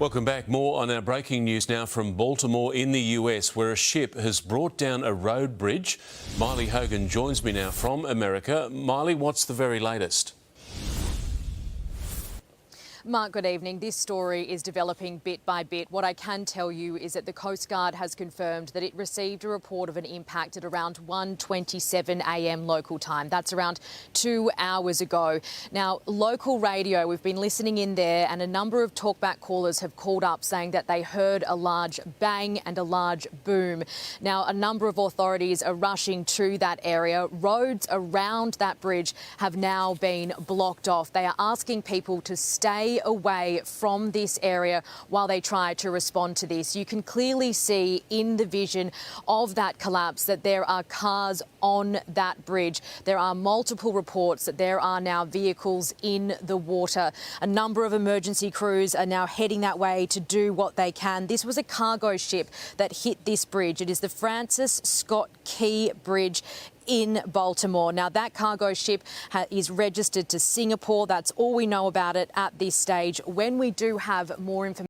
Welcome back. More on our breaking news now from Baltimore in the US, where a ship has brought down a road bridge. Miley Hogan joins me now from America. Miley, what's the very latest? Mark, good evening. This story is developing bit by bit. What I can tell you is that the Coast Guard has confirmed that it received a report of an impact at around 1:27 a.m. local time. That's around 2 hours ago. Now, local radio, we've been listening in there, and a number of talkback callers have called up saying that they heard a large bang and a large boom. Now, a number of authorities are rushing to that area. Roads around that bridge have now been blocked off. They are asking people to stay away from this area while they try to respond to this. You can clearly see in the vision of that collapse that there are cars on that bridge. There are multiple reports that there are now vehicles in the water. A number of emergency crews are now heading that way to do what they can. This was a cargo ship that hit this bridge. It is the Francis Scott Key Bridge in Baltimore. Now, that cargo ship is registered to Singapore. That's all we know about it at this stage. When we do have more information,